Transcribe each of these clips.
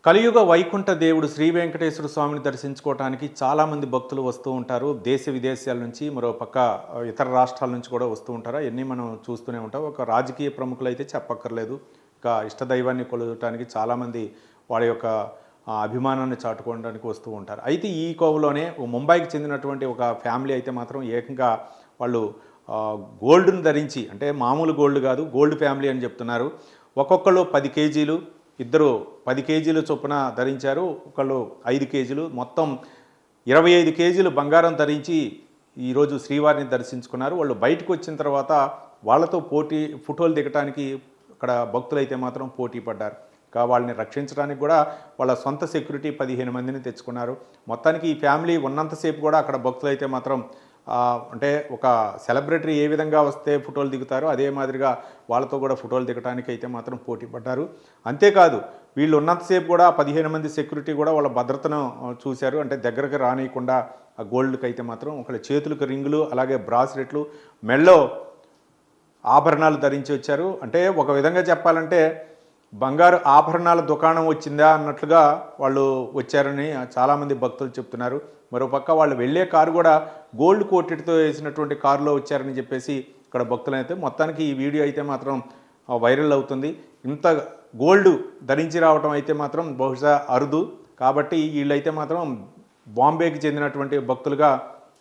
కలియుగ వైకుంఠ దేవుడు శ్రీ వెంకటేశ్వర స్వామిని దర్శించుకోవడానికి చాలామంది భక్తులు వస్తూ ఉంటారు. దేశ విదేశాల నుంచి, మరోపక్క ఇతర రాష్ట్రాల నుంచి కూడా వస్తూ ఉంటారు. అవన్నీ మనం చూస్తూనే ఉంటాం. ఒక రాజకీయ ప్రముఖులు అయితే చెప్పక్కర్లేదు. ఇంకా ఇష్టదైవాన్ని కొలవటానికి చాలామంది వారి యొక్క అభిమానాన్ని చాటుకోవడానికి వస్తూ ఉంటారు. అయితే ఈ కోవలోనే ముంబైకి చెందినటువంటి ఒక ఫ్యామిలీ అయితే మాత్రం ఏకంగా వాళ్ళు గోల్డ్ను ధరించి, అంటే మామూలు గోల్డ్ కాదు, గోల్డ్ ఫ్యామిలీ అని చెప్తున్నారు. ఒక్కొక్కళ్ళు 10 కేజీలు, ఇద్దరు 10 కేజీలు చొప్పున ధరించారు, ఒకళ్ళు 5 కేజీలు, మొత్తం 25 కేజీలు బంగారం ధరించి ఈరోజు శ్రీవారిని దర్శించుకున్నారు. వాళ్ళు బయటకు వచ్చిన తర్వాత వాళ్ళతో ఫోటోలు దిగటానికి అక్కడ భక్తులైతే మాత్రం పోటీ పడ్డారు. వాళ్ళని రక్షించడానికి కూడా వాళ్ళ సొంత సెక్యూరిటీ 15 మందిని తెచ్చుకున్నారు. మొత్తానికి ఈ ఫ్యామిలీ ఉన్నంతసేపు కూడా అక్కడ భక్తులైతే మాత్రం అంటే ఒక సెలబ్రిటీ ఏ విధంగా వస్తే ఫోటోలు దిగుతారో అదే మాదిరిగా వాళ్ళతో కూడా ఫోటోలు దిగడానికి అయితే మాత్రం పోటీ పడ్డారు. అంతేకాదు వీళ్ళు ఉన్నంతసేపు కూడా 15 మంది సెక్యూరిటీ కూడా వాళ్ళ భద్రతను చూశారు. అంటే దగ్గరకు రానియకుండా ఆ గోల్డ్కి అయితే మాత్రం ఒకళ్ళ చేతులకు రింగులు, అలాగే బ్రాస్లెట్లు, మెళ్ళో ఆభరణాలు ధరించి వచ్చారు. అంటే ఒక విధంగా చెప్పాలంటే బంగారు ఆభరణాల దుకాణం వచ్చిందా అన్నట్లుగా వాళ్ళు వచ్చారని చాలామంది భక్తులు చెప్తున్నారు. మరోపక్క వాళ్ళు వెళ్ళే కారు కూడా గోల్డ్ కోటెడ్తో వేసినటువంటి కారులో వచ్చారని చెప్పేసి ఇక్కడ భక్తులైతే, మొత్తానికి ఈ వీడియో అయితే మాత్రం వైరల్ అవుతుంది. ఇంత గోల్డ్ ధరించి రావటం అయితే మాత్రం బహుశా అరుదు. కాబట్టి వీళ్ళైతే మాత్రం బాంబేకి చెందినటువంటి భక్తులుగా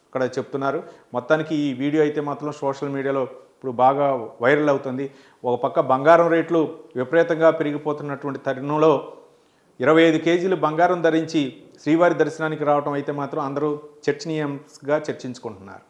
ఇక్కడ చెప్తున్నారు. మొత్తానికి ఈ వీడియో అయితే మాత్రం సోషల్ మీడియాలో ఇప్పుడు బాగా వైరల్ అవుతుంది. ఒక పక్క బంగారం రేట్లు విపరీతంగా పెరిగిపోతున్నటువంటి తరుణంలో 25 కేజీలు బంగారం ధరించి శ్రీవారి దర్శనానికి రావడం అయితే మాత్రం అందరూ చర్చనీయంగా చర్చించుకుంటున్నారు.